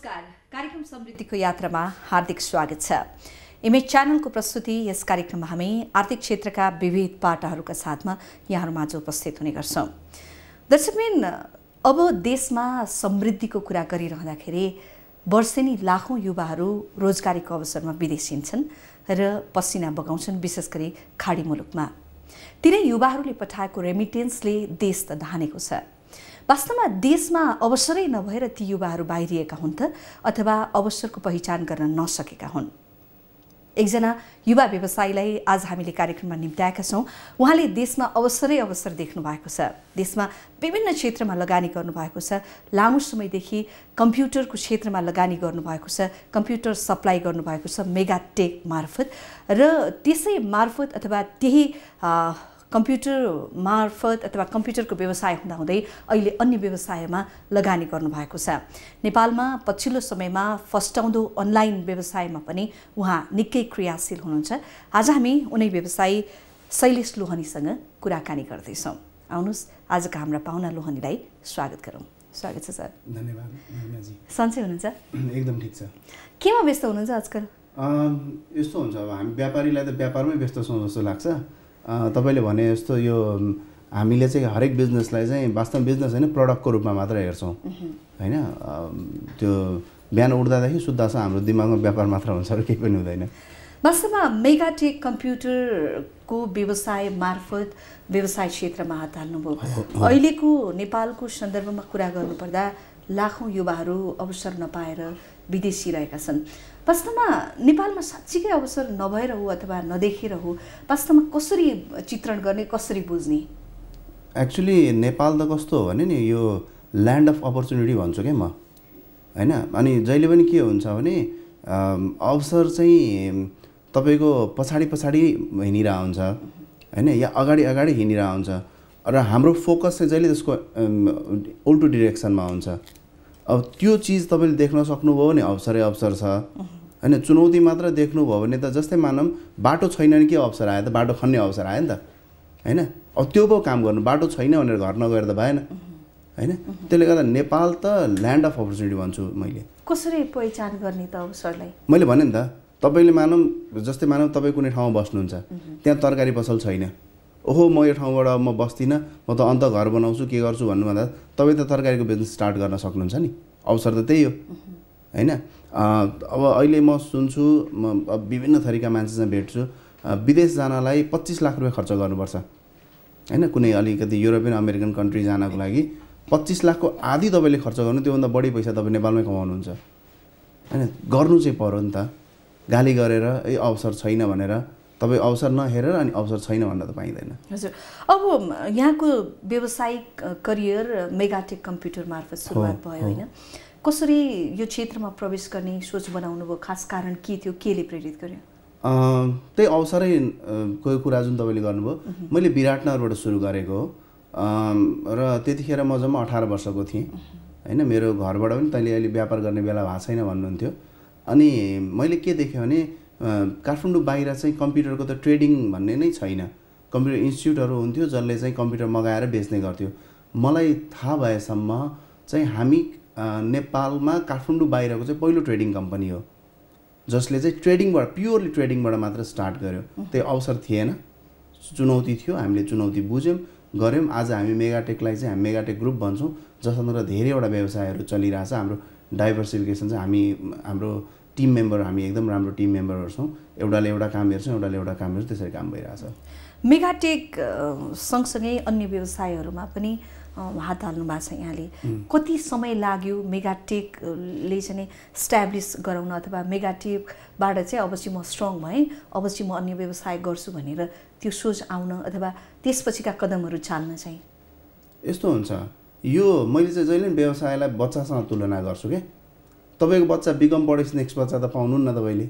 नमस्कार, कार्यक्रम समृद्धिको यात्रामा हार्दिक स्वागत छ। इमेज च्यानलको प्रस्तुति यस कार्यक्रममा हामी आर्थिक क्षेत्रका विविध पाटाहरूका साथमा यहाँहरूमाझ उपस्थित हुने गर्छौं। दर्शकबिन, अब देशमा समृद्धिको कुरा गरिरहँदाखेरि वर्षेनी लाखौं युवाहरू रोजगारीको अवसरमा विदेश हिँड्छन् र पसिना बगाउँछन्, विशेष गरी खाडी मुलुकमा। तिनै युवाहरूले पठाएको रेमिटेन्सले देश त धानेको छ। वास्तवमा देशमा अवसरै नभएर ती युवाहरू बाहिरिएका हुन् त अथवा अवसरको पहिचान गर्न नसकेका हुन्। एकजना युवा व्यवसायीलाई आज हामीले कार्यक्रममा निम्त्याएका छौं। उहाँले देशमा अवसरै अवसर देख्नु भएको छ। देशमा विभिन्न क्षेत्रमा लगानी गर्नुभएको छ। लामो समयदेखि कम्प्युटरको क्षेत्रमा लगानी गर्नुभएको छ। कम्प्युटर सप्लाई गर्नुभएको छ मेगाटेक मार्फत र त्यसै मार्फत अथवा त्यही कम्प्युटर मार्फत अथवा कम्प्युटरको व्यवसाय हुँदाहुँदै अहिले अन्य व्यवसायमा लगानी गर्नुभएको छ। नेपालमा पछिल्लो समयमा फस्टाउँदो अनलाइन व्यवसायमा पनि उहाँ निकै क्रियाशील हुनुहुन्छ। आज हामी उनै व्यवसायी शैलेश लोहनीसँग कुराकानी गर्दैछौँ। आउनुहोस् आजका हाम्रा पाहुना लोहनीलाई स्वागत गरौँ। स्वागत छ सर। धन्यवाद महिमाजी। सन्चै हुनुहुन्छ? एकदम ठिक छ। केमा व्यस्त हुनुहुन्छ आजकल? यस्तो हुन्छ, अब हामी व्यापारीलाई त व्यापारमै व्यस्त छौँ जस्तो लाग्छ। तपाईले भने जस्तो यो हामीले चाहिँ हरेक बिजनेसलाई चाहिँ वास्तव बिजनेस हैन, प्रडक्टको रूपमा मात्र हेर्छौँ हैन। त्यो बिहान उठ्दादेखि सुत्दासम्म हाम्रो दिमागमा व्यापार मात्र हुन्छ र केही पनि हुँदैन। वास्तवमा मेगाटेक कम्प्युटरको व्यवसाय मार्फत व्यवसाय क्षेत्रमा हात हाल्नुभयो। अहिलेको नेपालको सन्दर्भमा कुरा गर्नुपर्दा लाखौं युवाहरू अवसर नपाएर विदेशी रहेका छन्। वास्तवमा नेपालमा साँच्चीकै अवसर नभएर हो अथवा नदेखेर हो, वास्तवमा कसरी चित्रण गर्ने, कसरी बुझ्ने? एक्चुअली नेपाल त कस्तो हो भने नि, यो ल्यान्ड अफ अपर्च्युनिटी भन्छु क्या म हैन। अनि जहिले पनि के हुन्छ भने अवसर चाहिँ तपाईको पछाडी पछाडी हिँडिरा हुन्छ हैन, या अगाडि अगाडि हिँडिरा हुन्छ र हाम्रो फोकस चाहिँ जहिले त्यसको उल्टो डिरेक्सनमा हुन्छ। अब त्यो चिज तपाईले देख्न सक्नुभयो भने अवसरै अवसर छ हैन। चुनौती मात्र देख्नुभयो भने त जस्तै मानौँ बाटो छैन नि के अवसर आयो त, बाटो खन्ने अवसर आयो नि त हैन। अब त्यो पो काम गर्नु, बाटो छैन भनेर घर नगएर त भएन हैन। त्यसले गर्दा नेपाल त ल्यान्ड अफ अपर्च्युनिटी भन्छु मैले। कसरी पहिचान गर्ने त अवसरलाई? मैले भने नि त, तपाईले मानौँ जस्तै मानौँ तपाईँ कुनै ठाउँमा बस्नुहुन्छ, त्यहाँ तरकारी पसल छैन। ओहो म यो ठाउँबाट म बस्दिनँ, म त अन्त घर बनाउँछु के गर्छु भन्नुभन्दा तपाईँ त तरकारीको बिजनेस स्टार्ट गर्न सक्नुहुन्छ नि। अवसर त त्यही हो हैन। अब अहिले म सुन्छु, म विभिन्न थरीका मान्छेसँग भेट्छु, विदेश जानलाई 25 लाख रुपियाँ खर्च गर्नुपर्छ हैन। कुनै अलिकति युरोपियन अमेरिकन कन्ट्री जानको लागि 25 लाखको आधी तपाईँले खर्च गर्नु, त्योभन्दा बढी पैसा तपाईँ नेपालमै कमाउनुहुन्छ हैन। गर्नु चाहिँ पर्यो नि त। गाली गरेर अवसर छैन भनेर तपाईँ अवसर नहेरेर अनि अवसर छैन भन्न त पाइँदैन। हजुर, अब यहाँको व्यावसायिक करियर मेगाटेक कम्प्युटर मार्फत सुरुवात भयो होइन? कसरी यो क्षेत्रमा प्रवेश गर्ने सोच बनाउनु भयो? खास कारण के थियो, केले प्रेरित गर्यो? त्यही अवसरै कोही कुरा जुन तपाईँले गर्नुभयो। मैले विराटनगरबाट सुरु गरेको हो र त्यतिखेर म जम्मा 18 वर्षको थिएँ हैन। मेरो घरबाट पनि तैँले अहिले व्यापार गर्ने बेला भएको छैन भन्नुहुन्थ्यो। अनि मैले के देखेँ भने काठमाडौँ बाहिर चाहिँ कम्प्युटरको त ट्रेडिङ भन्ने नै छैन। कम्प्युटर इन्स्टिट्युटहरू हुन्थ्यो जसले चाहिँ कम्प्युटर मगाएर बेच्ने गर्थ्यो। मलाई थाहा भएसम्म चाहिँ हामी नेपालमा काठमाडौँ बाहिरको चाहिँ पहिलो ट्रेडिङ कम्पनी हो जसले चाहिँ ट्रेडिङबाट, प्योरली ट्रेडिङबाट मात्र स्टार्ट गर्यो। त्यो अवसर थिएन, चुनौती थियो। हामीले चुनौती बुझ्यौँ, गऱ्यौँ। आज हामी मेगाटेकलाई चाहिँ हामी मेगाटेक ग्रुप भन्छौँ, जससँग धेरैवटा व्यवसायहरू चलिरहेछ। हाम्रो डाइभर्सिफिकेसन चाहिँ हाम्रो टिम मेम्बर, हामी एकदम राम्रो टिम मेम्बरहरू छौँ। एउटाले एउटा काम हेर्छौँ, एउटाले एउटा काम हेर्छ, त्यसरी काम भइरहेछ। मेगाटेक सँगसँगै अन्य व्यवसायहरूमा पनि हात हाल्नु भएको छ यहाँले। कति समय लाग्यो मेगाटेकले चाहिँ स्ट्याब्लिस गराउन, अथवा मेगाटेकबाट चाहिँ अब चाहिँ म स्ट्रङ भएँ, अब चाहिँ म अन्य व्यवसाय गर्छु भनेर त्यो सोच आउन अथवा त्यसपछिका कदमहरू चाल्न चाहिँ? यस्तो हुन्छ, यो मैले चाहिँ जहिले पनि व्यवसायलाई बच्चासँग तुलना गर्छु क्या। तपाईँको बच्चा बिकम पढेपछि नेक्स्ट बच्चा त पाउनुहुन्न तपाईँले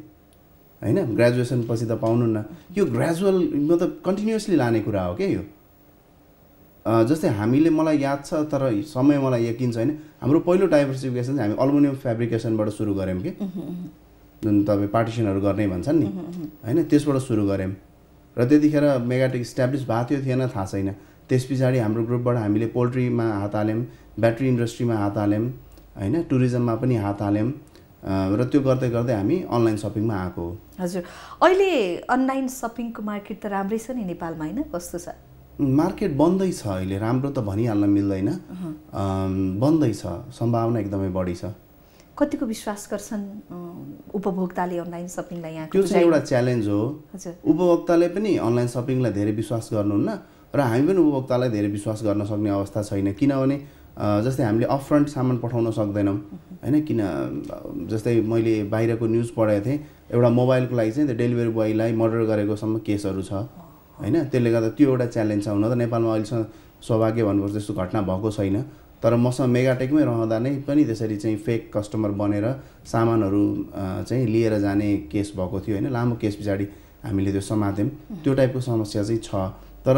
हैन, ग्रेजुएसन पछि त पाउनुहुन्न। यो ग्रेजुअल मतलब कन्टिन्युअसली लाने कुरा हो क्या यो। जस्तै हामीले, मलाई याद छ तर समय मलाई यकिन छैन, हाम्रो पहिलो डाइभर्सिफिकेसन चाहिँ हामी अल्मुनियम फेब्रिकेसनबाट सुरु गऱ्यौँ कि, जुन तपाईँ पार्टिसनहरू गर्ने भन्छन् नि हैन, त्यसबाट सुरु गऱ्यौँ। र त्यतिखेर मेगाटेक इस्ट्याब्लिस भएको थियो थिएन थाहा छैन। त्यस पछाडि हाम्रो ग्रुपबाट हामीले पोल्ट्रीमा हात हाल्यौँ, ब्याट्री इन्डस्ट्रीमा हात हाल्यौँ होइन, टुरिज्ममा पनि हात हाल्यौँ र त्यो गर्दै गर्दै हामी अनलाइन सपिङमा आएको हो। हजुर, अहिले अनलाइन सपिङको मार्केट त राम्रै छ नि नेपालमा, होइन? कस्तो छ मार्केट? बन्दै छ अहिले, राम्रो त भनिहाल्न मिल्दैन, बन्दै छ, सम्भावना एकदमै बढी छ। कतिको विश्वास गर्छन् उपभोक्ताले अनलाइन सपिङलाई? यहाँ त्यो चाहिँ एउटा च्यालेन्ज हो। हजुर, उपभोक्ताले पनि अनलाइन सपिङलाई धेरै विश्वास गर्नुहुन्न र हामी पनि उपभोक्तालाई धेरै विश्वास गर्न सक्ने अवस्था छैन, किनभने जस्तै हामीले अपफ्रन्ट सामान पठाउन सक्दैनौँ होइन। किन जस्तै मैले बाहिरको न्युज पढेको थिएँ, एउटा मोबाइलको लागि चाहिँ त्यो डेलिभरी बोयलाई मर्डर गरेकोसम्म केसहरू छ होइन। त्यसले गर्दा त्यो एउटा च्यालेन्ज छ। हुन त नेपालमा अहिलेसम्म सौभाग्य भन्नुपर्छ त्यस्तो घटना भएको छैन, तर मसँग मेगाटेकमै रहँदा नै पनि त्यसरी चाहिँ फेक कस्टमर बनेर सामानहरू चाहिँ लिएर जाने केस भएको थियो होइन। लामो केस पछाडि हामीले त्यो समात्यौँ। त्यो टाइपको समस्या चाहिँ छ, तर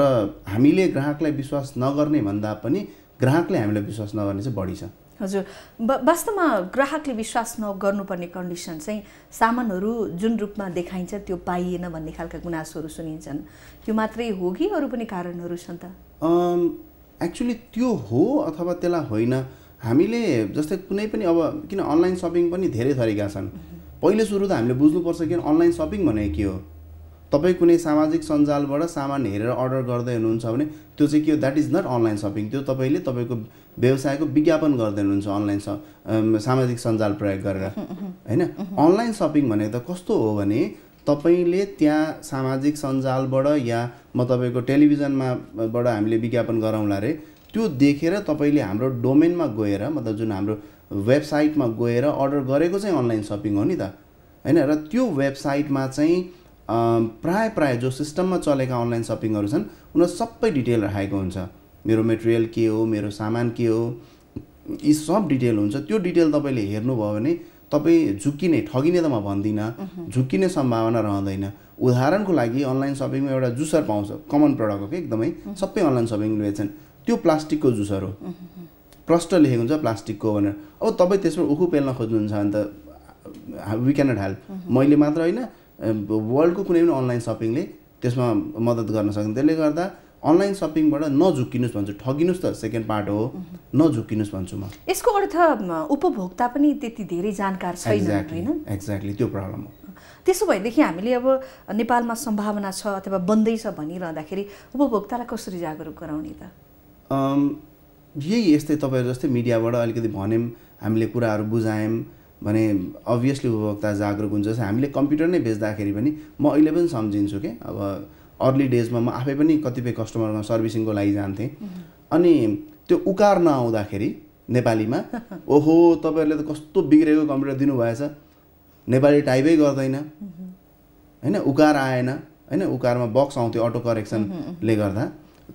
हामीले ग्राहकलाई विश्वास नगर्ने भन्दा पनि ग्राहकले हामीलाई विश्वास नगर्ने चाहिँ बढी छ। हजुर, वास्तवमा ग्राहकले विश्वास नगर्नुपर्ने कन्डिसन चाहिँ सामानहरू जुन रूपमा देखाइन्छ त्यो पाइएन भन्ने खालका गुनासोहरू सुनिन्छन्, त्यो मात्रै हो कि अरू पनि कारणहरू छन् त? एक्चुअली त्यो हो अथवा त्यसलाई होइन। हामीले जस्तै कुनै पनि अब किन अनलाइन सपिङ पनि धेरै थरीका छन्। पहिले सुरु त हामीले बुझ्नुपर्छ कि अनलाइन सपिङ भनेको के हो। तपाईँ कुनै सामाजिक सञ्जालबाट सामान हेरेर अर्डर गर्दै हुनुहुन्छ भने त्यो चाहिँ के हो? That is not online shopping. त्यो तपाईँले तपाईँको व्यवसायको विज्ञापन गर्दै हुनुहुन्छ अनलाइन सामाजिक सञ्जाल प्रयोग गरेर होइन। अनलाइन सपिङ भनेको त कस्तो हो भने तपाईँले त्यहाँ सामाजिक सञ्जालबाट या म तपाईँको टेलिभिजनमाबाट हामीले विज्ञापन गराउँला रे, त्यो देखेर तपाईँले हाम्रो डोमेनमा गएर मतलब जुन हाम्रो वेबसाइटमा गएर अर्डर गरेको चाहिँ अनलाइन सपिङ हो नि त होइन। र त्यो वेबसाइटमा चाहिँ प्राय जो सिस्टममा चलेका अनलाइन सपिङहरू छन् उनीहरू सबै डिटेल राखेको हुन्छ। मेरो मेटेरियल के हो, मेरो सामान के हो, यी सब डिटेल हुन्छ। त्यो डिटेल तपाईँले हेर्नुभयो भने तपाईँ झुक्किने, ठगिने त म भन्दिनँ, झुक्किने सम्भावना रहँदैन। उदाहरणको लागि अनलाइन सपिङमा एउटा जुसर पाउँछ, कमन प्रडक्ट हो कि एकदमै, सबै अनलाइन सपिङले बेच्छन्। त्यो प्लास्टिकको जुसर हो, प्रष्ट लेखेको हुन्छ प्लास्टिकको भनेर। अब तपाईँ त्यसमा उखु पेल्न खोज्नुहुन्छ भने त वी क्यानट हेल्प। मैले मात्र होइन, वर्ल्डको कुनै पनि अनलाइन सपिङले त्यसमा मद्दत गर्न सक्छ। त्यसले गर्दा अनलाइन सपिङबाट नझुक्किनुहोस् भन्छु। ठगिनुहोस् त सेकेन्ड पार्ट हो, नझुक्किनुहोस् भन्छु म। यसको अर्थ उपभोक्ता पनि त्यति धेरै जानकार छैन होइन? एक्ज्याक्टली, त्यो प्रब्लम हो। त्यसो भएदेखि हामीले अब नेपालमा सम्भावना छ अथवा बन्दैछ भनिरहँदाखेरि उपभोक्तालाई कसरी जागरुक गराउने त? यही यस्तै तपाईँहरू जस्तै मिडियाबाट अलिकति भन्यौँ, हामीले कुराहरू बुझायौँ भने अभियसली उपभोक्ता जागरुक हुन्छ। हामीले कम्प्युटर नै बेच्दाखेरि पनि म अहिले पनि सम्झिन्छु कि अब अर्ली डेजमा म आफै पनि कतिपय कस्टमरमा सर्भिसिङको लागि जान्थेँ, अनि त्यो उकार नआउँदाखेरि नेपालीमा ओहो तपाईँहरूले त कस्तो बिग्रेको कम्प्युटर दिनुभएछ, नेपाली टाइपै गर्दैन होइन, उकार आएन होइन, उकारमा बक्स आउँथ्यो अटो करेक्सनले गर्दा।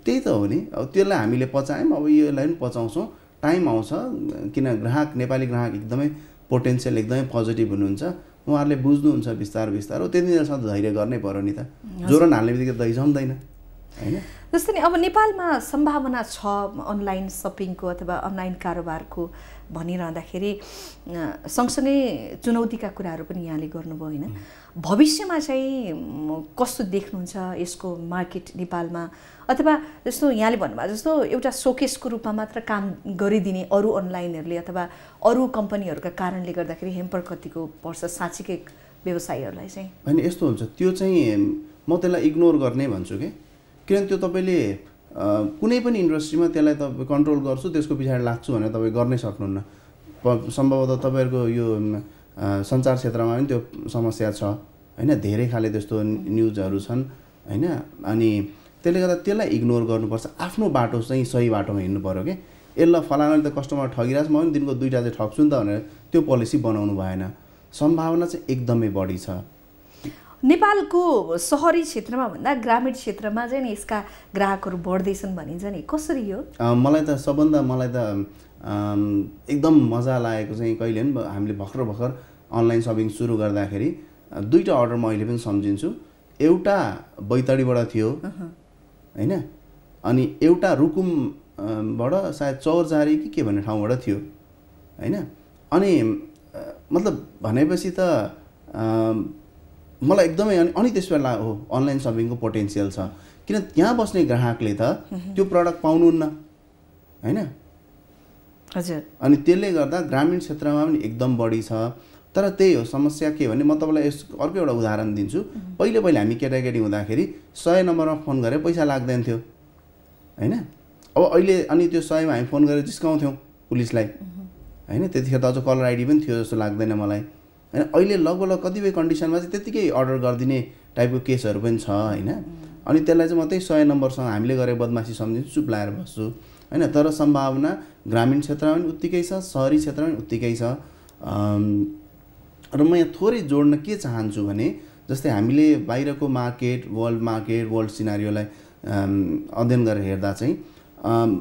त्यही त हो नि। अब त्यसलाई हामीले पचायौँ, अब यसलाई पनि पचाउँछौँ, टाइम आउँछ। किन ग्राहक, नेपाली ग्राहक एकदमै पोटेन्सियल, एकदमै पोजिटिभ हुनुहुन्छ, उहाँहरूले बुझ्नुहुन्छ बिस्तार बिस्तार। हो त्यति बेलासम्म धैर्य गर्नै पर्यो नि त, जोरन हाल्ने बित्तिकै दही जम्दैन होइन। जस्तै नि अब नेपालमा सम्भावना छ अनलाइन सपिङको अथवा अनलाइन कारोबारको भनिरहँदाखेरि सँगसँगै चुनौतीका कुराहरू पनि यहाँले गर्नुभयो होइन। भविष्यमा चाहिँ कस्तो देख्नुहुन्छ यसको मार्केट नेपालमा, अथवा जस्तो यहाँले भन्नुभयो जस्तो एउटा सोकेसको रूपमा मात्र काम गरिदिने अरू अनलाइनहरूले अथवा अरू कम्पनीहरूका कारणले गर्दाखेरि हेम्पर कतिको पर्छ साँच्चीकै व्यवसायीहरूलाई चाहिँ? होइन, यस्तो हुन्छ, त्यो चाहिँ म त्यसलाई इग्नोर गर्ने भन्छु कि, किनभने त्यो तपाईँले कुनै पनि इन्डस्ट्रीमा त्यसलाई तपाईँ कन्ट्रोल गर्छु त्यसको पछाडि लाग्छु भनेर तपाईँ गर्नै सक्नुहुन्न। सम्भवतः तपाईँहरूको यो सञ्चार क्षेत्रमा पनि त्यो समस्या छ होइन, धेरै खाले त्यस्तो न्युजहरू छन् होइन। अनि त्यसले गर्दा त्यसलाई इग्नोर गर्नुपर्छ, आफ्नो बाटो चाहिँ सही बाटोमा हिँड्नु पऱ्यो कि। यसलाई फलानाले त कस्टमर ठगिरहेछ, म पनि दिनको 2टा चाहिँ ठग्छु नि त भनेर त्यो पोलिसी बनाउनु भएन। सम्भावना चाहिँ एकदमै बढी छ। नेपालको सहरी क्षेत्रमा भन्दा ग्रामीण क्षेत्रमा चाहिँ नि यसका ग्राहकहरू बढ्दैछन् भनिन्छ नि, कसरी हो? मलाई त एकदम मजा लागेको चाहिँ कहिले पनि हामीले भर्खर अनलाइन सपिङ सुरु गर्दाखेरि 2टा अर्डर म अहिले पनि सम्झिन्छु। एउटा बैतडीबाट थियो होइन, अनि एउटा रुकुमबाट सायद चौरजारी कि के भन्ने ठाउँबाट थियो होइन। अनि मतलब भनेपछि त मलाई एकदमै अनि त्यस बेला हो अनलाइन सपिङको पोटेन्सियल छ, किन त्यहाँ बस्ने ग्राहकले त त्यो प्रडक्ट पाउनुहुन्न होइन। हजुर। अनि त्यसले गर्दा ग्रामीण क्षेत्रमा पनि एकदम बढी छ। तर त्यही हो समस्या के भने म तपाईँलाई अर्को एउटा उदाहरण दिन्छु। पहिले हामी केटाकेटी हुँदाखेरि 100 नम्बरमा फोन गरेर पैसा लाग्दैन थियो हैन। अब अहिले अनि त्यो 100मा हामी फोन गरेर जिस्काउँथ्यौँ पुलिसलाई हैन। त्यतिखेर त अझ कलर आइडी पनि थियो जस्तो लाग्दैन मलाई हैन। अहिले लगभग कतिपय कन्डिसनमा चाहिँ त्यतिकै अर्डर गरिदिने टाइपको केसहरू पनि छ हैन। अनि त्यसलाई चाहिँ म त्यही 100 नम्बरसँग हामीले गरे बदमासी सम्झिन्छु, चुप लाएर बस्छु हैन। तर सम्भावना ग्रामीण क्षेत्रमा पनि उत्तिकै छ, सहरी क्षेत्रमा पनि उत्तिकै छ। र म यहाँ थोरै जोड्न के चाहन्छु भने जस्तै हामीले बाहिरको मार्केट, वर्ल्ड सिनारियोलाई अध्ययन गरेर हेर्दा चाहिँ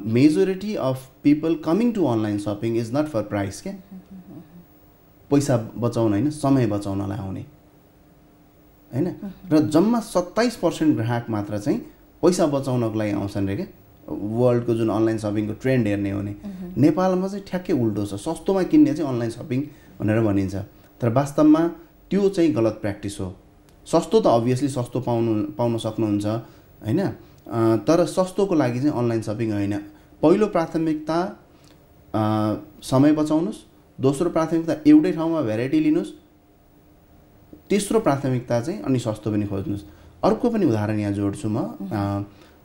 majority of people coming to online shopping is not for price के, पैसा बचाउन होइन, समय बचाउनलाई आउने हैन। र जम्मा 27% ग्राहक मात्र चाहिँ पैसा बचाउनको लागि आउँछन् रे के। वर्ल्डको जुन अनलाइन सपिङको ट्रेन्ड हेर्ने हो भने नेपालमा चाहिँ ठ्याक्कै उल्टो छ। सस्तोमा किन्ने चाहिँ अनलाइन सपिङ भनेर भनिन्छ, तर वास्तवमा त्यो चाहिँ गलत प्र्याक्टिस हो। सस्तो त अभियसली सस्तो पाउन सक्नुहुन्छ हैन, तर सस्तोको लागि चाहिँ अनलाइन सपिङ होइन। पहिलो प्राथमिकता समय बचाउनुस्, दोस्रो प्राथमिकता एउटै ठाउँमा भेराइटी लिनुस्, तेस्रो प्राथमिकता चाहिँ अनि सस्तो पनि खोज्नुस्। अर्को पनि उदाहरण यहाँ जोड्छु म।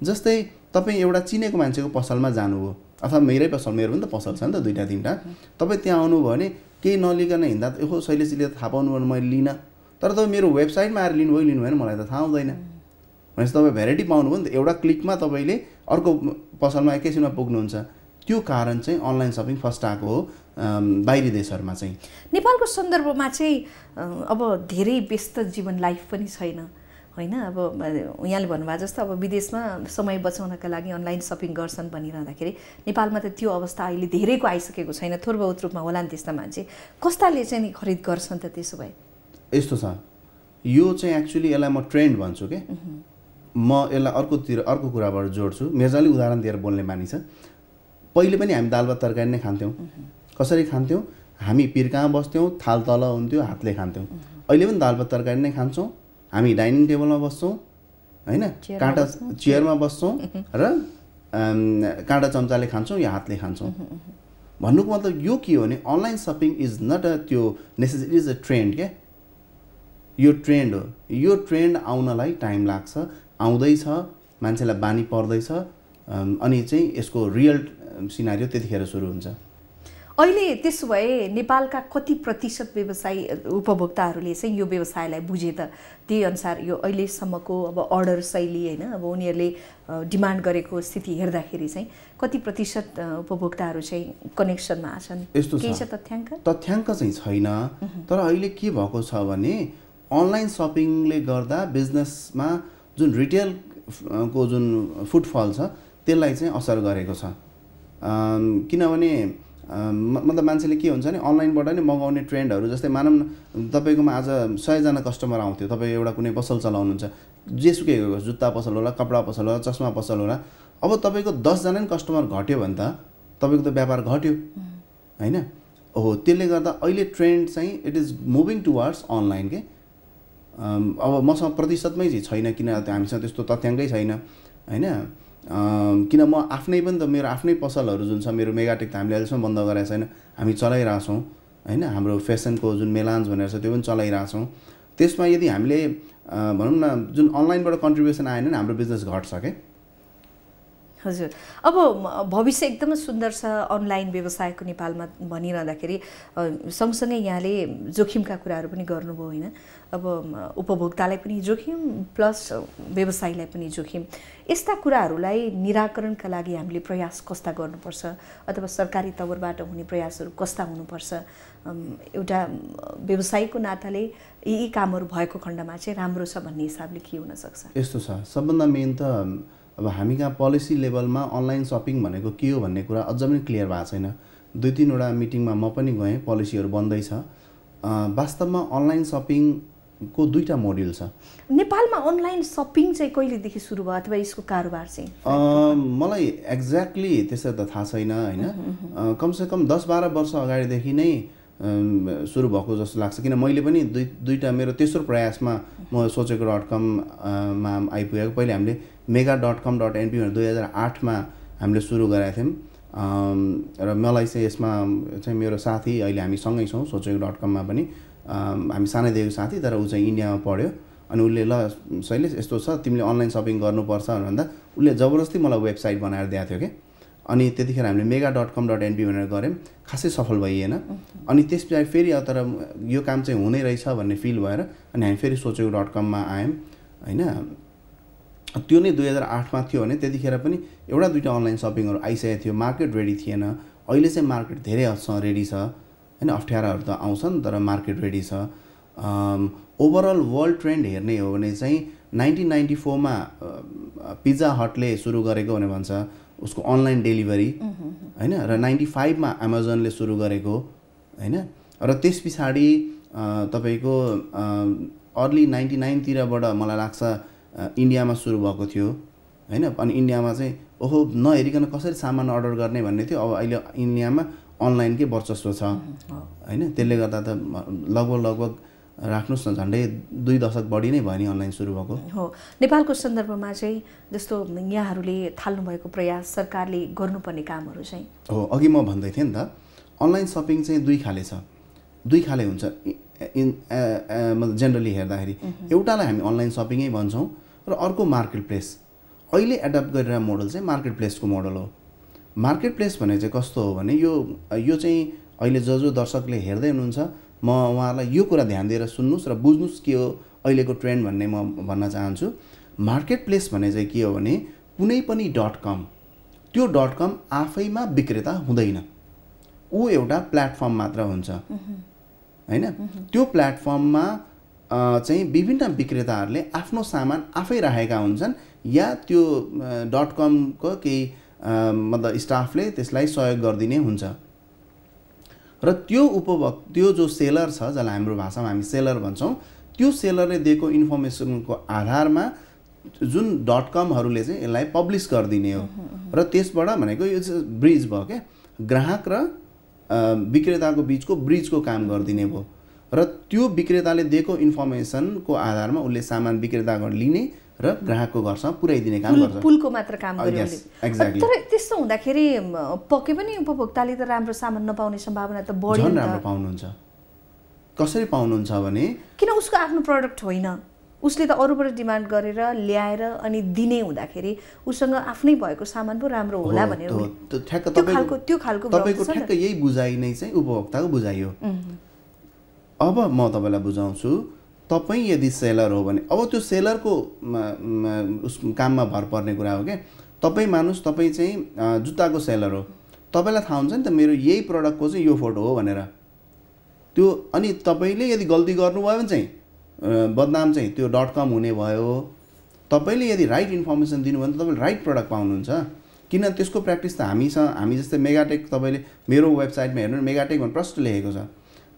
जस्तै तपाईँ एउटा चिनेको मान्छेको पसलमा जानुभयो, अथवा मेरै पसल, मेरो पनि त पसल छ नि त 2-3टा। तपाईँ त्यहाँ आउनुभयो भने केही नलिकन हिँड्दा ओहो शैलेशजीले त थाहा पाउनु भने मैले लिनँ, तर तपाईँ मेरो वेबसाइटमा आएर लिनुभयो भएन मलाई त थाहा हुँदैन। भनेपछि तपाईँ भेराइटी पाउनुभयो नि त, एउटा क्लिकमा तपाईँले अर्को पसलमा एकैछिनमा पुग्नुहुन्छ। त्यो कारण चाहिँ अनलाइन सपिङ फर्स्ट आएको हो बाहिरी देशहरूमा चाहिँ। नेपालको सन्दर्भमा चाहिँ अब धेरै व्यस्त जीवन लाइफ पनि छैन होइन। अब यहाँले भन्नुभयो जस्तो अब विदेशमा समय बचाउनका लागि अनलाइन सपिङ गर्छन् भनिरहँदाखेरि नेपालमा त त्यो अवस्था अहिले धेरैको आइसकेको छैन। थोर बहुत रूपमा होला नि त्यस्ता मान्छे, कस्ताले चाहिँ नि खरिद गर्छन् त त्यसो भए? यस्तो छ, यो चाहिँ एक्चुअली यसलाई म ट्रेन्ड भन्छु के। म यसलाई अर्को कुराबाट जोड्छु। मेजाले उदाहरण दिएर बोल्ने बानी छ। पहिले पनि हामी दाल भात तरकारी नै खान्थ्यौँ। कसरी खान्थ्यौँ? हामी पिर्कामा बस्थ्यौँ, थाल तल हुन्थ्यो, हातले खान्थ्यौँ। अहिले पनि दाल भात तरकारी नै खान्छौँ। हामी डाइनिङ टेबलमा बस्छौँ हैन, काँटा चेयरमा बस्छौँ र काँटा चम्चाले खान्छौँ या हातले खान्छौँ। भन्नुको मतलब यो के हो भने अनलाइन सपिङ इज नट त्यो नेसेसरी, इज अ ट्रेन्ड क्या। यो ट्रेन्ड हो। यो ट्रेन्ड आउनलाई टाइम लाग्छ, आउँदैछ, मान्छेलाई बानी पर्दैछ, अनि चाहिँ यसको रियल सिनारियो त्यतिखेर सुरु हुन्छ। अहिले त्यसो भए नेपालका कति प्रतिशत व्यवसायी उपभोक्ताहरूले चाहिँ यो व्यवसायलाई बुझे त? त्यही अनुसार यो अहिलेसम्मको अब अर्डर शैली होइन, अब उनीहरूले डिमान्ड गरेको स्थिति हेर्दाखेरि चाहिँ कति प्रतिशत उपभोक्ताहरू चाहिँ कनेक्सनमा आछन्? यस्तो केही छ तथ्याङ्क? तथ्याङ्क चाहिँ छैन, तर अहिले के भएको छ भने अनलाइन सपिङले गर्दा बिजनेसमा जुन रिटेलको जुन फुटफल छ त्यसलाई चाहिँ असर गरेको छ। किनभने मतलब मान्छेले के हुन्छ भने अनलाइनबाट नै मगाउने ट्रेन्डहरू, जस्तै मानौँ न तपाईँकोमा आज 100जना कस्टमर आउँथ्यो, तपाईँ एउटा कुनै पसल चलाउनुहुन्छ, जेसुकै होस्, जुत्ता पसल होला, कपडा पसल होला, चस्मा पसल होला। अब तपाईँको 10जना नि कस्टमर घट्यो भने त तपाईँको त व्यापार घट्यो हैन। हो, त्यसले गर्दा अहिले ट्रेन्ड चाहिँ it is moving towards online के। अब मसँग प्रतिशतमै चाहिँ छैन, किन हामीसँग त्यस्तो तथ्याङ्कै छैन हैन। किन म आफ्नै पनि त मेरो आफ्नै पसलहरू जुन छ, मेरो मेगाटेक त हामीले अहिलेसम्म बन्द गराएको छैन, हामी चलाइरहेछौँ हैन। हाम्रो फेसनको जुन मेलान्स भनेर छ त्यो पनि चलाइरहेछौँ। त्यसमा यदि हामीले भनौँ न जुन अनलाइनबाट कन्ट्रिब्युसन आएन भने हाम्रो बिजनेस घट्छ के। हजुर, अब भविष्य एकदमै सुन्दर छ अनलाइन व्यवसायको नेपालमा भनिरहँदाखेरि सँगसँगै यहाँले जोखिमका कुराहरू पनि गर्नुभयो होइन। अब उपभोक्तालाई पनि जोखिम प्लस व्यवसायीलाई पनि जोखिम। यस्ता कुराहरूलाई निराकरणका लागि हामीले प्रयास कस्ता गर्नुपर्छ, अथवा सरकारी तवरबाट हुने प्रयासहरू कस्ता हुनुपर्छ? एउटा व्यवसायीको नाताले यी कामहरू भएको खण्डमा चाहिँ राम्रो छ भन्ने हिसाबले के हुनसक्छ? यस्तो छ, सबभन्दा मेन त अब हामी कहाँ पोलिसी लेभलमा अनलाइन सपिङ भनेको के हो भन्ने कुरा अझ पनि क्लियर भएको छैन। 2-3वटा मिटिङमा म पनि गएँ, पोलिसीहरू बन्दैछ। वास्तवमा अनलाइन सपिङको 2टा मोड्युल छ। नेपालमा अनलाइन सपिङ चाहिँ कहिलेदेखि सुरु भयो, अथवा यसको कारोबार चाहिँ? मलाई एक्ज्याक्टली त्यसो त थाहा छैन होइन। कमसेकम 10-12 वर्ष अगाडिदेखि नै सुरु भएको जस्तो लाग्छ। किन मैले पनि दुईटा मेरो तेस्रो प्रयासमा म सोचेको .com मा आइपुगेको। पहिले हामीले mega.com.np भनेर 2008मा हामीले सुरु गरेका थियौँ। र मलाई चाहिँ यसमा चाहिँ मेरो साथी अहिले हामी सँगै छौँ socheko.com मा पनि हामी सानैदेखिको साथी तर ऊ चाहिँ इन्डियामा पढ्यो अनि उसले ल शैलेश यस्तो छ तिमीले अनलाइन सपिङ गर्नुपर्छ भन्दा उसले जबरजस्ती मलाई वेबसाइट बनाएर दिएको थियो के अनि त्यतिखेर हामीले mega.com.np भनेर गऱ्यौँ खासै सफल भइएन अनि त्यसपछि फेरि तर यो काम चाहिँ हुनै रहेछ भन्ने फिल भएर अनि हामी फेरि socheko.com मा आयौँ हैन त्यो नै 2008 मा थियो भने त्यतिखेर पनि एउटा दुईटा अनलाइन सपिङहरु आइसकेको थियो मार्केट रेडी थिएन अहिले चाहिँ मार्केट धेरै हदसम्म रेडी छ हैन अप्ठ्याराहरु त आउँछन् तर मार्केट रेडी छ ओभरअल वर्ल्ड ट्रेन्ड हेर्ने हो भने चाहिँ 1994 मा पिज्जा हटले सुरु गरेको भने भन्छ उसको अनलाइन डेलिभरी हैन र 95 मा अमेजनले सुरु गरेको हैन र त्यसपछि तपाईको अर्ली 99 तिरबाट मलाई लाग्छ इन्डियामा सुरु भएको थियो हैन अनि इन्डियामा चाहिँ ओहो नहेरिकन कसरी सामान अर्डर गर्ने भन्ने थियो अब अहिले इन्डियामा अनलाइनकै वर्चस्व छ हैन त्यसले गर्दा त लगभग राख्नुस् न झन्डै 2 दशक बढी नै भयो नि अनलाइन सुरु भएको हो नेपालको सन्दर्भमा चाहिँ जस्तो यहाँहरूले थाल्नु भएको प्रयास सरकारले गर्नुपर्ने कामहरू चाहिँ हो अघि म भन्दै थिएँ नि त अनलाइन सपिङ चाहिँ दुई खाले हुन्छ मतलब जनरली हेर्दाखेरि एउटालाई हामी अनलाइन सपिङै भन्छौं र अर्को मार्केट प्लेस अहिले एडप्ट गरेर मोडल चाहिँ मार्केट प्लेसको मोडल हो मार्केट प्लेस भने चाहिँ कस्तो हो भने यो चाहिँ अहिले जो दर्शकले हेर्दै हुनुहुन्छ म उहाँलाई यो कुरा ध्यान दिएर सुन्नुस् र बुझ्नुस् के हो अहिलेको ट्रेन्ड भन्ने म भन्न चाहन्छु मार्केट प्लेस भने चाहिँ के हो भने कुनै पनि .com त्यो .com आफैमा विक्रेता हुँदैन ऊ एउटा प्लेटफर्म मात्र हुन्छ हैन त्यो प्लेटफर्ममा चाहिँ विभिन्न विक्रेताहरूले आफ्नो सामान आफै राखेका हुन्छन् या त्यो .com को केही मतलब स्टाफले त्यसलाई सहयोग गरिदिने हुन्छ र त्यो जो सेलर छ जसलाई हाम्रो भाषामा हामी सेलर भन्छौं त्यो सेलरले दिएको इन्फर्मेसनको आधारमा जुन .comहरूले चाहिँ यसलाई पब्लिश गरिदिने हो र त्यसबाट भनेको यो ब्रिज भयो के ग्राहक र विक्रेताको बीचको ब्रिजको काम गरिदिने भयो र त्यो विक्रेताले दिएको इन्फर्मेसनको आधारमा उसले सामान विक्रेताबाट लिने र ग्राहकको घरसम्म पुर्याइदिने काम गर्छ पुलको मात्र काम गर्यो एक्ज्याक्टली तर त्यस्तो हुँदाखेरि पक्कै पनि उपभोक्ताले त राम्रो सामान नपाउने सम्भावना त बढी हुन्छ राम्रो पाउनुहुन्छ कसरी पाउनुहुन्छ भने किन उसको आफ्नो प्रोडक्ट होइन उसले त अरूबाट डिमान्ड गरेर ल्याएर अनि दिने हुँदाखेरि उसँग आफ्नै भएको सामान पो राम्रो होला भनेर त्यो खालको तपाईको ठ्याक्क यही बुझाइ नै चाहिँ उपभोक्ताको बुझाइ हो अब म तपाईलाई बुझाउँछु तपाई यदि सेलर हो भने अब त्यो सेलरको उस काममा भर पर्ने कुरा हो के तपाई मानुस तपाई चाहिँ जुत्ताको सेलर हो तपाईलाई थाहा हुन्छ नि त मेरो यही प्रोडक्टको चाहिँ यो फोटो हो भनेर त्यो अनि तपाईले यदि गल्ती गर्नुभयो भने चाहिँ बदनाम चाहिँ त्यो .com हुने भयो तपाईले यदि राइट इन्फर्मेसन दिनुभयो भने तपाईले राइट प्रोडक्ट पाउनुहुन्छ किन त्यसको प्र्याक्टिस त हामी जस्तै मेगाटेक तपाईले मेरो वेबसाइटमा हेर्नु मेगाटेक भनेर प्रष्ट लेखेको छ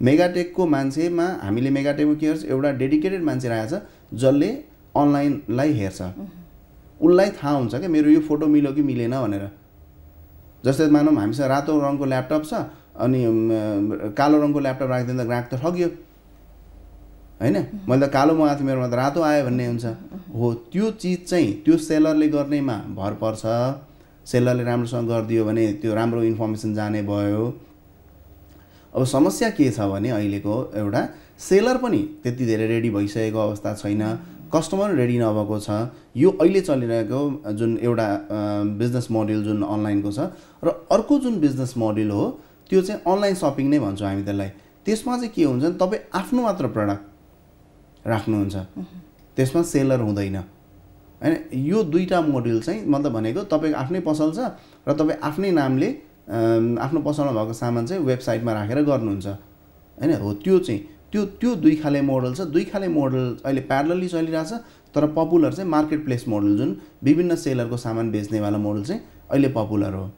मेगाटेकको मान्छेमा हामीले मेगाटेकमा के गर्छ एउटा डेडिकेटेड मान्छे राखेको छ जसले अनलाइनलाई हेर्छ उलाई थाहा हुन्छ के मेरो यो फोटो मिल्यो कि मिलेन भनेर जस्तै मानौं हामीसँग रातो रङको ल्यापटप छ अनि कालो रङको ल्यापटप राख्दिँदा ग्राहक त ठग्यो हैन मैले त कालो मगाएको थिएँ मेरोमा त रातो आयो भन्ने हुन्छ हो त्यो चीज चाहिँ त्यो सेलरले गर्नेमा भर पर्छ सेलरले राम्रोसँग गरिदियो भने त्यो राम्रो इन्फर्मेसन जाने भयो अब समस्या के छ भने अहिलेको एउटा सेलर पनि त्यति धेरै रेडी भइसकेको अवस्था छैन कस्टमर रेडी नभएको छ यो अहिले चलिरहेको जुन एउटा बिजनेस मोडल जुन अनलाइनको छ र अर्को जुन बिजनेस मोडल हो त्यो चाहिँ अनलाइन सपिङ नै भन्छौं हामी त्यसलाई त्यसमा चाहिँ के हुन्छ भने तपाई आफ्नो मात्र प्रोडक्ट राख्नुहुन्छ त्यसमा सेलर हुँदैन हैन यो दुईटा मोडल चाहिँ मतलब भनेको तपाईको आफ्नै पसल छ र तपाई आफ्नै नामले आफ्नो पसलमा भएको सामान चाहिँ वेबसाइटमा राखेर गर्नुहुन्छ हैन हो त्यो चाहिँ त्यो दुई खाले मोडल छ दुई खाले मोडल अहिले प्यारलली चलिरहेछ तर पपुलर चाहिँ मार्केट प्लेस मोडल जुन विभिन्न सेलरको सामान बेच्नेवाला मोडल चाहिँ अहिले पपुलर हो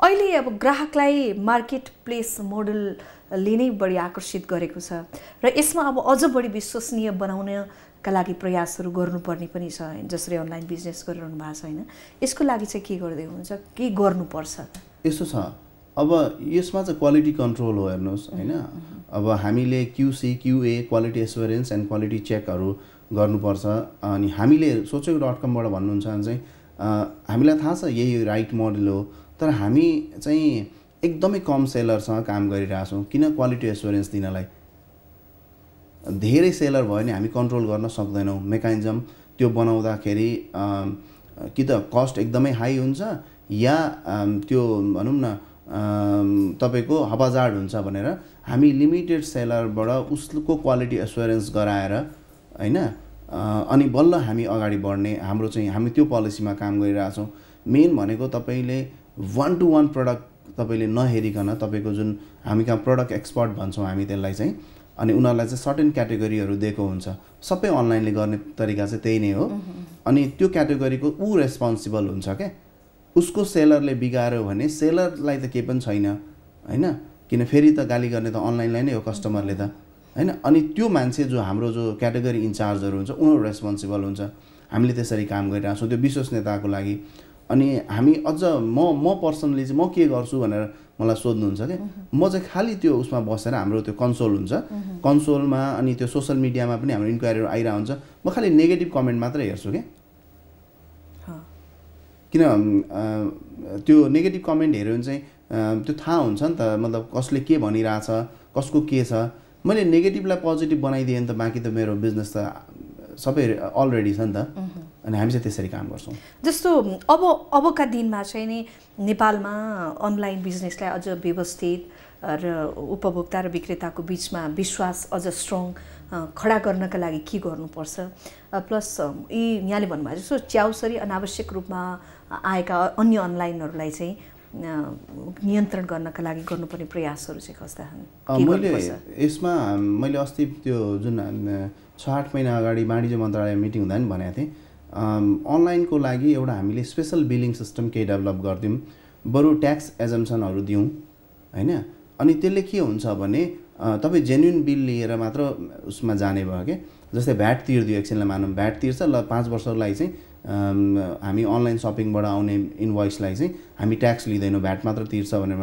अहिले अब ग्राहकलाई मार्केट प्लेस मोडलले नै बढी आकर्षित गरेको छ र यसमा अब अझ बढी विश्वसनीय बनाउनका लागि प्रयासहरू गर्नुपर्ने पनि छ जसरी अनलाइन बिजनेस गरिरहनु भएको छ हैन यसको लागि चाहिँ के गर्दै हुन्छ के गर्नुपर्छ यसो छ अब यसमा चाहिँ क्वालिटी कन्ट्रोल हो हेर्नुस् हैन अब हामीले QC QA quality assurance and quality चेकहरु गर्नुपर्छ अनि हामीले socheko.com बाट भन्नुहुन्छ भने चाहिँ हामीलाई थाहा छ यही राइट मोडल हो तर हामी चाहिँ एकदमै कम सेलरसँग काम गरिरहेछौँ। किन? क्वालिटी एस्योरेन्स दिनलाई। धेरै सेलर भयो भने हामी कन्ट्रोल गर्न सक्दैनौँ। मेकानिजम त्यो बनाउँदाखेरि कि त कस्ट एकदमै हाई हुन्छ या त्यो भनौँ न तपाईँको हवाजाड हुन्छ भनेर हामी लिमिटेड सेलरबाट उसको क्वालिटी एस्योरेन्स गराएर हैन अनि बल्ल हामी अगाडि बढ्ने हामी त्यो पोलिसीमा काम गरिरहेछौँ। मेन भनेको तपाईँले 1 to 1 प्रडक्ट तपाईँले नहेरिकन तपाईँको जुन हामी कहाँ प्रडक्ट एक्सपर्ट भन्छौँ हामी त्यसलाई चाहिँ, अनि उनीहरूलाई चाहिँ सर्टेन क्याटेगोरीहरू दिएको हुन्छ। सबै अनलाइनले गर्ने तरिका चाहिँ त्यही नै हो। अनि त्यो क्याटेगोरीको ऊ रेस्पोन्सिबल हुन्छ क्या। उसको सेलरले बिगाऱ्यो भने सेलरलाई त केही पनि छैन हैन, किन फेरि त गाली गर्ने त अनलाइनलाई नै हो कस्टमरले त हैन। अनि त्यो मान्छे जो हाम्रो जो क्याटेगोरी इन्चार्जहरू हुन्छ उनीहरू रेस्पोन्सिबल हुन्छ। हामीले त्यसरी काम गरिरहेछौँ त्यो विश्वसनीयताको लागि। अनि हामी अझ म पर्सनली चाहिँ म के गर्छु भनेर मलाई सोध्नुहुन्छ क्या। म चाहिँ खालि त्यो उसमा बसेर हाम्रो त्यो कन्सोल हुन्छ, कन्सोलमा अनि त्यो सोसल मिडियामा पनि हाम्रो इन्क्वायरीहरू आइरहेको हुन्छ। म खालि नेगेटिभ कमेन्ट मात्रै हेर्छु क्या। किन त्यो नेगेटिभ कमेन्ट हेऱ्यो भने चाहिँ त्यो थाहा हुन्छ नि त, मतलब कसले के भनिरहेछ, कसको के छ। मैले नेगेटिभलाई पोजिटिभ बनाइदिएँ नि त बाँकी त मेरो बिजनेस त सबै अलरेडी छ नि त। अनि हामी चाहिँ त्यसरी काम गर्छौँ। जस्तो अबका दिनमा चाहिँ नि नेपालमा अनलाइन बिजनेसलाई अझ व्यवस्थित र उपभोक्ता र विक्रेताको बिचमा विश्वास अझ स्ट्रङ खडा गर्नका लागि के गर्नुपर्छ? प्लस यी यहाँले भन्नुभयो जस्तो च्याउसरी अनावश्यक रूपमा आएका अन्य अनलाइनहरूलाई चाहिँ नियन्त्रण गर्नका लागि गर्नुपर्ने प्रयासहरू चाहिँ कस्ता छन्? मैले यसमा मैले अस्ति त्यो जुन 6-8 महिना अगाडि वाणिज्य मन्त्रालय मिटिङ हुँदा नि भनेको थिएँ, अनलाइनको लागि एउटा हामीले स्पेसल बिलिङ सिस्टम केही डेभलप गरिदिउँ, बरु ट्याक्स एजम्सनहरू दिउँ हैन। अनि त्यसले के हुन्छ भने तपाईँ जेन्युन बिल लिएर मात्र उसमा जाने भयो क्या। जस्तै भ्याट तिर्दियो, एकछिनलाई मानौँ भ्याट तिर्छ ल 5 वर्षको लागि चाहिँ हामी अनलाइन सपिङबाट आउने इन्भोइसलाई चाहिँ हामी ट्याक्स लिँदैनौँ, भ्याट मात्र तिर्छ भने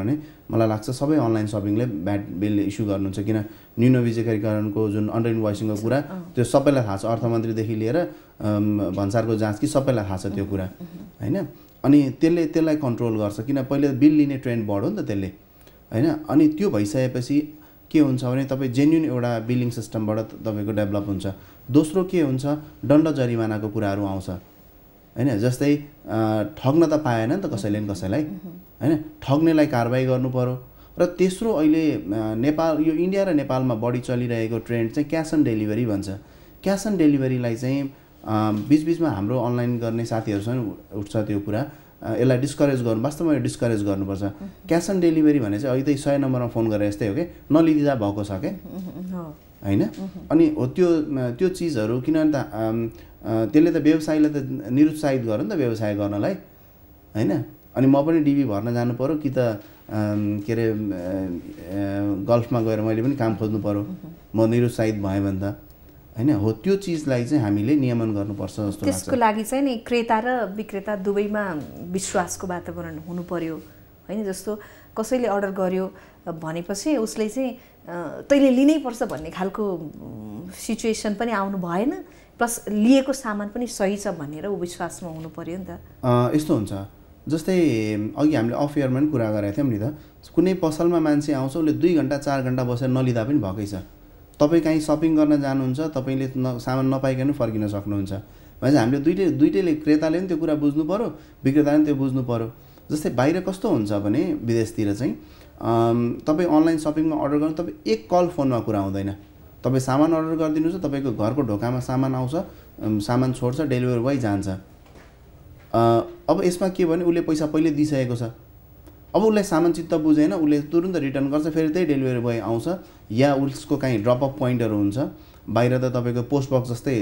मलाई लाग्छ सबै अनलाइन सपिङले भ्याट बिल इस्यु गर्नुहुन्छ। किन न्यून विकेन्द्रीकरणको जुन अन्डर इन्भोइसिङको कुरा त्यो सबैलाई थाहा छ, अर्थमन्त्रीदेखि लिएर भन्सारको जाँच कि सबैलाई थाहा छ त्यो कुरा हैन। अनि त्यसलाई कन्ट्रोल गर्छ, किन पहिले बिल लिने ट्रेन्ड बढ्यो नि त त्यसले हैन। अनि त्यो भइसकेपछि के हुन्छ भने तपाईँ जेन्युन एउटा बिलिङ सिस्टमबाट तपाईँको डेभलप हुन्छ। दोस्रो के हुन्छ, दण्ड जरिमानाको कुराहरू आउँछ हैन। जस्तै ठग्न त पाएन नि त कसैले नि कसैलाई हैन, ठग्नेलाई कारबाही गर्नु पर्यो। र तेस्रो अहिले नेपाल यो इन्डिया र नेपालमा बढी चलिरहेको ट्रेन्ड चाहिँ क्यास अन डेलिभरी भन्छ। क्यास अन डेलिभरीलाई चाहिँ बिचबिचमा हाम्रो अनलाइन गर्ने साथीहरूसँग उठ्छ त्यो कुरा, यसलाई डिस्करेज गर्नु, वास्तवमा यो डिस्करेज गर्नुपर्छ। क्यास अन डेलिभरी भने चाहिँ अहिले त 100 नम्बरमा फोन गरेर यस्तै हो कि नलिदिँदा भएको छ क्या हैन। अनि हो त्यो चिजहरू किनभने त त्यसले त व्यवसायलाई त निरुत्साहित गर्यो नि त व्यवसाय गर्नलाई हैन। अनि म पनि डिबी भर्न जानु पर्यो कि त के अरे गल्फमा गएर मैले पनि काम खोज्नु पर्यो म निरुत्साहित भएँ भने त हैन। हो त्यो चिजलाई चाहिँ हामीले नियमन गर्नुपर्छ जस्तो लाग्छ। त्यसको लागि चाहिँ नि क्रेता र विक्रेता दुवैमा विश्वासको वातावरण हुनु पर्यो हैन। जस्तो कसैले अर्डर गर्यो भनेपछि उसले चाहिँ तैँले लिनै पर्छ भन्ने खालको सिचुएसन पनि आउनु भएन, प्लस लिएको सामान पनि सही छ भनेर ऊ विश्वासमा हुनु पर्यो नि त। यस्तो हुन्छ जस्तै अघि हामीले अफ एयरमा पनि कुरा गरेका थियौँ नि त, कुनै पसलमा मान्छे आउँछ उसले 2 घण्टा 4 घण्टा बसेर नलिँदा पनि भएकै छ। तपाईँ कहीँ सपिङ गर्न जानुहुन्छ, तपाईँले सामान नपाइकन फर्किन सक्नुहुन्छ भनेपछि हामीले दुइटैले क्रेताले पनि त्यो कुरा बुझ्नु पर्यो, विक्रेताले पनि त्यो बुझ्नु पर्यो। जस्तै बाहिर कस्तो हुन्छ भने विदेशतिर चाहिँ तपाईँ अनलाइन सपिङमा अर्डर गर्नु, तपाईँ एक कल फोनमा कुरा हुँदैन। तपाईँ सामान अर्डर गरिदिनुहोस्, तपाईँको घरको ढोकामा सामान आउँछ, सामान छोड्छ, डेलिभरी बोय जान्छ। अब यसमा के भने उसले पैसा पहिले दिइसकेको छ, अब उसलाई सामान चित्त बुझेन, उसले तुरुन्त रिटर्न गर्छ, फेरि त्यही डेलिभरी बोय आउँछ या उसको कहीँ ड्रप अफ पोइन्टहरू हुन्छ। बाहिर त तपाईँको पोस्ट बक्स जस्तै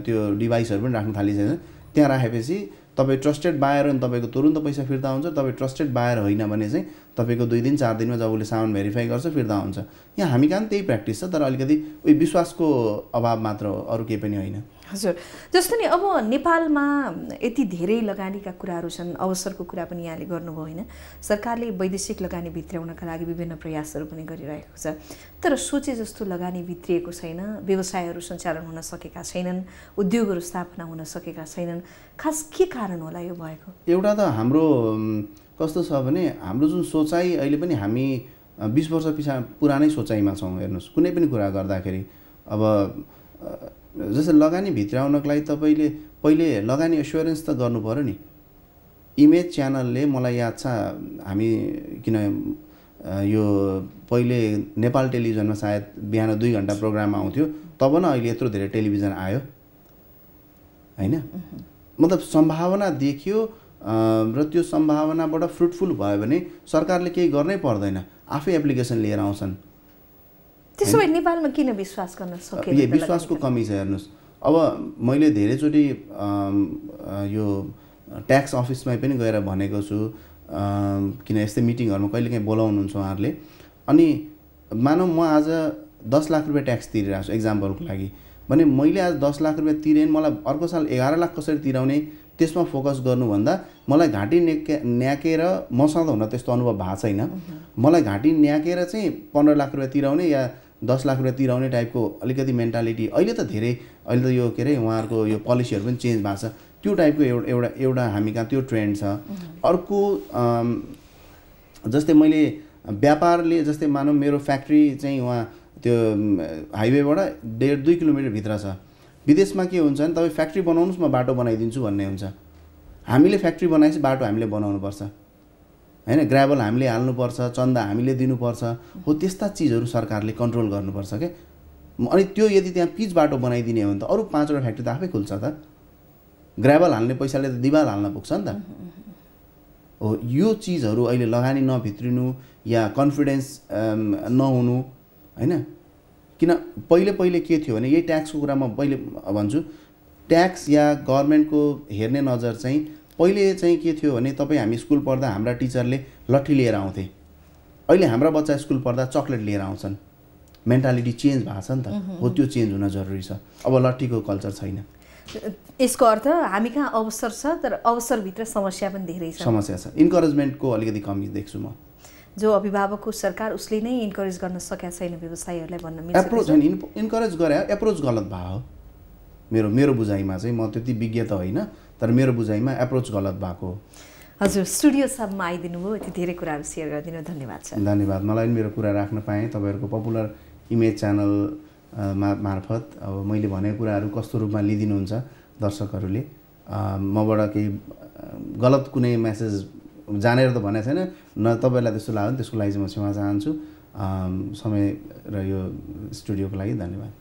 त्यो डिभाइसहरू पनि राख्न थालिसकेछ, त्यहाँ राखेपछि तपाईँ ट्रस्टेड बायर हो भने तपाईँको तुरुन्त पैसा फिर्ता हुन्छ। तपाईँ ट्रस्टेड बायर होइन भने चाहिँ तपाईँको 2 दिन 4 दिनमा जब उसले सामान भेरिफाई गर्छ फिर्ता हुन्छ। यहाँ हामी कहाँ त्यही प्र्याक्टिस छ, तर अलिकति उयो विश्वासको अभाव मात्र हो, अरू केही पनि होइन। हजुर, जस्तो नि अब नेपालमा यति धेरै लगानीका कुराहरू छन्, अवसरको कुरा पनि यहाँले गर्नुभयो होइन। सरकारले वैदेशिक लगानी भित्र्याउनका लागि विभिन्न प्रयासहरू पनि गरिरहेको छ, तर सोचे जस्तो लगानी भित्रिएको छैन, व्यवसायहरू सञ्चालन हुन सकेका छैनन्, उद्योगहरू स्थापना हुन सकेका छैनन्। खास के कारण होला यो भएको? एउटा त हाम्रो कस्तो छ भने हाम्रो जुन सोचाइ अहिले पनि हामी 20 वर्ष पुरानै सोचाइमा छौँ। हेर्नुहोस् कुनै पनि कुरा गर्दाखेरि अब जस्तै लगानी भित्राउनको लागि तपाईँले पहिले लगानी एस्योरेन्स त गर्नु पर्यो नि। इमेज च्यानलले मलाई याद छ हामी किन यो पहिले नेपाल टेलिभिजनमा सायद बिहान 2 घण्टा प्रोग्राम आउँथ्यो तब न अहिले यत्रो धेरै टेलिभिजन आयो हैन। मतलब सम्भावना देखियो र त्यो सम्भावनाबाट फ्रुटफुल भयो भने सरकारले केही गर्नै पर्दैन, आफै एप्लिकेसन लिएर आउँछन्। त्यसो भए नेपालमा किन विश्वास गर्न सकेन? यो विश्वासको कमी छ। हेर्नुहोस् अब मैले धेरैचोटि यो ट्याक्स अफिसमा पनि गएर भनेको छु, किन यस्तै मिटिङहरुमा कहिलेकाहीँ बोलाउनुहुन्छ उहाँहरूले, अनि मानौ म आज 10 लाख रुपैयाँ ट्याक्स तिरिरहेको छु एक्जाम्पलको लागि भने मैले आज 10 लाख रुपैयाँ तिरेँ, मलाई अर्को साल 11 लाख कसरी तिराउने त्यसमा फोकस गर्नुभन्दा मलाई घाँटी न्याकेर मसँग हुन त्यस्तो अनुभव भएको छैन, मलाई घाँटी न्याकेर चाहिँ 15 लाख रुपैयाँ तिराउने या 10 लाख रुपैयाँ तिराउने टाइपको अलिकति मेन्टालिटी अहिले त धेरै, अहिले त यो के अरे उहाँहरूको यो पोलिसीहरू पनि चेन्ज भएको छ, त्यो टाइपको एउटा हामी कहाँ त्यो ट्रेन्ड छ। अर्को जस्तै मैले व्यापारले जस्तै मानौँ मेरो फ्याक्ट्री चाहिँ वहाँ त्यो हाइवेबाट 1.5-2 किलोमिटर भित्र छ। विदेशमा के हुन्छ भने तपाईँ फ्याक्ट्री बनाउनुहोस् म बाटो बनाइदिन्छु भन्ने हुन्छ। हामीले फ्याक्ट्री बनाएपछि बाटो हामीले बनाउनुपर्छ हैन, ग्राभल हामीले हाल्नुपर्छ, चन्दा हामीले दिनुपर्छ, हो त्यस्ता चिजहरू सरकारले कन्ट्रोल गर्नुपर्छ के। अनि त्यो यदि त्यहाँ पिच बाटो बनाइदिने हो भने त अरू 5वटा फ्याक्ट्री त आफै खुल्छ त। ग्राभल हाल्ने पैसाले त दिवाल हाल्न पुग्छ नि त। हो यो चिजहरू अहिले लगानी नभित्रिनु या कन्फिडेन्स नहुनु हैन। किन पहिले के थियो भने यही ट्याक्सको कुरा म पहिले भन्छु, ट्याक्स या गभर्नमेन्टको हेर्ने नजर चाहिँ पहिले चाहिँ के थियो भने तपाईँ हामी स्कुल पढ्दा हाम्रा टिचरले लट्ठी लिएर आउँथे, अहिले हाम्रा बच्चा स्कुल पढ्दा चक्लेट लिएर आउँछन्। मेन्टालिटी चेन्ज भएको छ नि त, हो त्यो चेन्ज हुन जरुरी छ। अब लट्ठीको कल्चर छैन। यसको अर्थ हामी कहाँ अवसर छ तर अवसरभित्र समस्या पनि धेरै छ। समस्या छ, इन्करेजमेन्टको अलिकति कमी देख्छु म। जो अभिभावकको सरकार उसले नै इन्करेज गर्न सकेका छैन व्यवसायीहरूलाई भन्न मिल्छ। एप्रोच हैन, इन्करेज गरे एप्रोच गलत भयो मेरो बुझाइमा चाहिँ। म त्यति विज्ञ त होइन तर मेरो बुझाइमा एप्रोच गलत भएको। हजुर स्टुडियोसम्म आइदिनु भयो, यति धेरै कुराहरू सेयर गरिदिनु धन्यवाद छ। धन्यवाद, मलाई पनि मेरो कुरा राख्न पाएँ तपाईहरुको पपुलर इमेज च्यानल मार्फत। अब मैले भनेको कुराहरू कस्तो रूपमा लिदिनुहुन्छ दर्शकहरूले, मबाट केही गलत कुनै मेसेज जानेर त भनेको छैन न, तपाईलाई त्यस्तो लाग्यो भने त्यसको लागि चाहिँ म क्षमा चाहन्छु। समय र यो स्टुडियोको लागि धन्यवाद।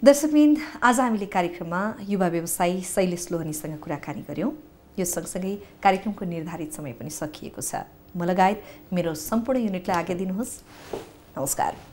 दर्शकवृन्द, आज हामीले कार्यक्रममा युवा व्यवसायी शैलेश लोहनीसँग कुराकानी गर्यौं। यो सँगसँगै कार्यक्रमको निर्धारित समय पनि सकिएको छ। म लगायत मेरो सम्पूर्ण युनिटलाई आज्ञा दिनुहोस्। नमस्कार।